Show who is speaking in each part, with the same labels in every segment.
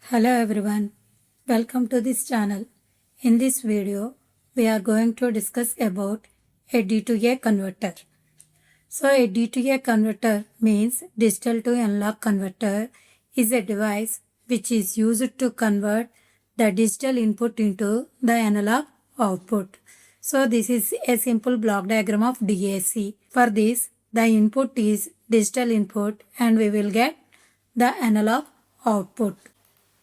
Speaker 1: Hello everyone, welcome to this channel. In this video, we are going to discuss about a D to A converter. So a D to A converter means digital to analog converter is a device which is used to convert the digital input into the analog output. So this is a simple block diagram of DAC. For this, the input is digital input and we will get the analog output.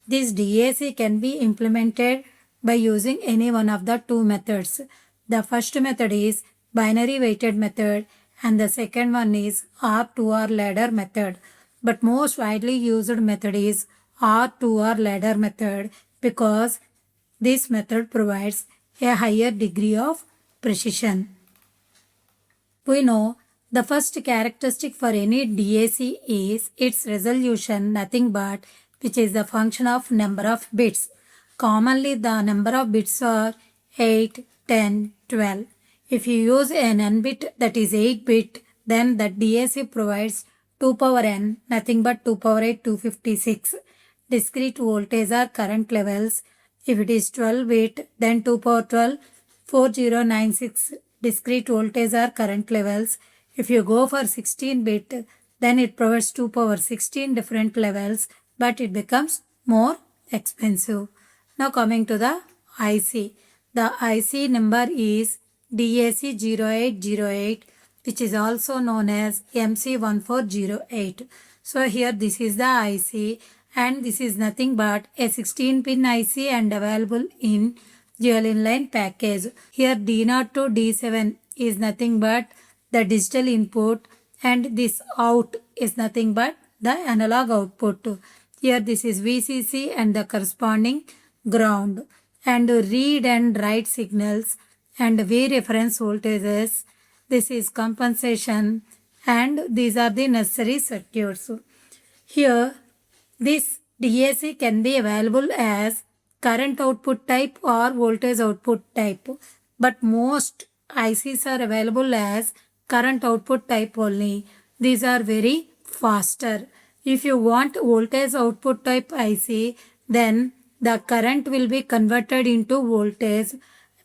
Speaker 1: This DAC can be implemented by using any one of the two methods. The first method is binary weighted method and the second one is R2R ladder method. But most widely used method is R2R ladder method because this method provides a higher degree of precision. We know the first characteristic for any DAC is its resolution, nothing but which is the function of number of bits. Commonly the number of bits are 8, 10, 12. If you use an n bit that is 8 bit, then the DAC provides 2 power n, nothing but 2 power 8, 256. Discrete voltage or current levels. If it is 12 bit, then 2 power 12, 4096 discrete voltage or current levels. If you go for 16 bit, then it provides 2 power 16 different levels, but it becomes more expensive. Now coming to the IC. The IC number is DAC0808, which is also known as MC1408. So here this is the IC and this is nothing but a 16-pin IC and available in dual inline package. Here D0 to D7 is nothing but the digital input and this out is nothing but the analog output. Here this is VCC and the corresponding ground and read and write signals and V reference voltages. This is compensation and these are the necessary circuits. Here this DAC can be available as current output type or voltage output type, but most ICs are available as current output type only. These are very faster. If you want voltage output type IC, then the current will be converted into voltage.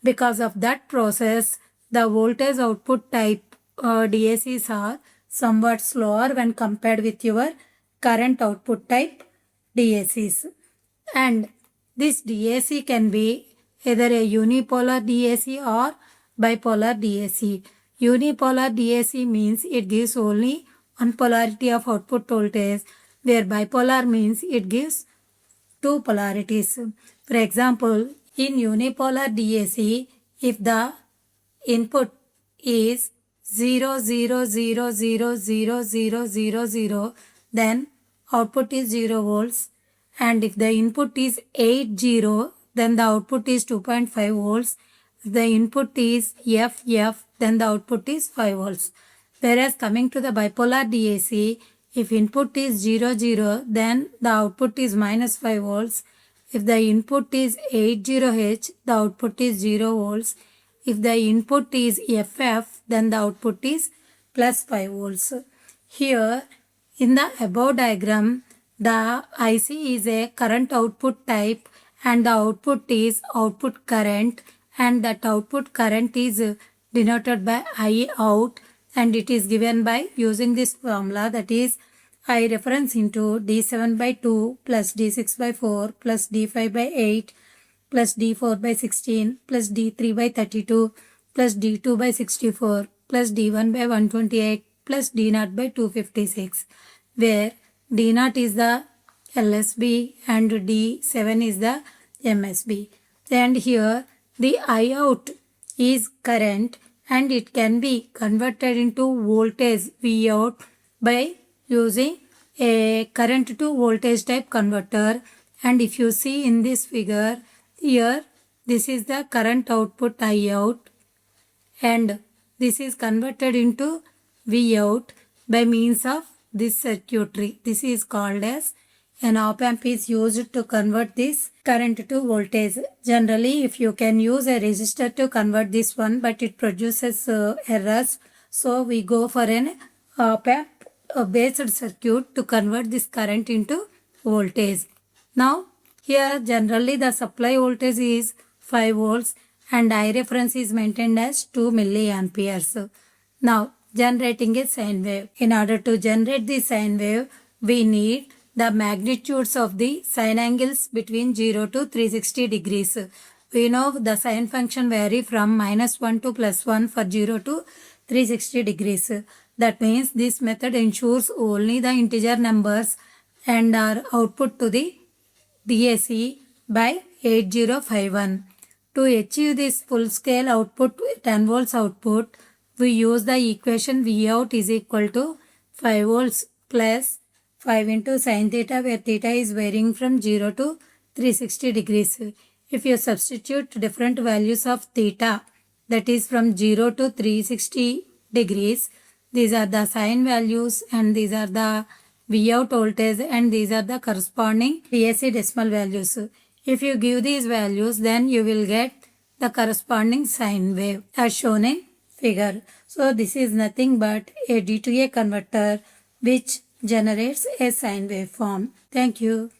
Speaker 1: Because of that process, the voltage output type DACs are somewhat slower when compared with your current output type DACs. And this DAC can be either a unipolar DAC or bipolar DAC. Unipolar DAC means it gives only one polarity of output voltage, where bipolar means it gives two polarities. For example, in unipolar DAC, if the input is 0, 0, 0, 0, 0, 0, 0, 0, then output is 0 volts. And if the input is 8, 0, then the output is 2.5 volts. If the input is F, F, then the output is 5 volts. Whereas coming to the bipolar DAC, if input is 0, 0, then the output is minus 5 volts. If the input is 80H, the output is 0 volts. If the input is FF, then the output is plus 5 volts. Here, in the above diagram, the IC is a current output type and the output is output current and that output current is denoted by I out and it is given by using this formula, that is I reference into D7 by 2 plus D6 by 4 plus D5 by 8 plus D4 by 16 plus D3 by 32 plus D2 by 64 plus D1 by 128 plus D0 by 256, where D0 is the LSB and D7 is the MSB. And here the I out is current and it can be converted into voltage V out by using a current to voltage type converter. And if you see in this figure, here this is the current output I out and this is converted into V out by means of this circuitry. This is called as an op-amp is used to convert this current to voltage. Generally, if you can use a resistor to convert this one, but it produces errors. So we go for an op-amp based circuit to convert this current into voltage. Now Here generally the supply voltage is 5 volts and I reference is maintained as 2 milliamperes. Now generating a sine wave. In order to generate the sine wave, we need the magnitudes of the sine angles between 0 to 360 degrees. We know the sine function vary from -1 to +1 for 0 to 360 degrees. That means this method ensures only the integer numbers and are output to the DAC by 8051. To achieve this full scale output, 10 volts output, we use the equation Vout is equal to 5 volts plus 5 into sin theta, where theta is varying from 0 to 360 degrees. If you substitute different values of theta, that is from 0 to 360 degrees, these are the sine values and these are the Vout voltage and these are the corresponding DAC decimal values. If you give these values, then you will get the corresponding sine wave as shown in figure. So this is nothing but a D to A converter which generates a sine wave form. Thank you.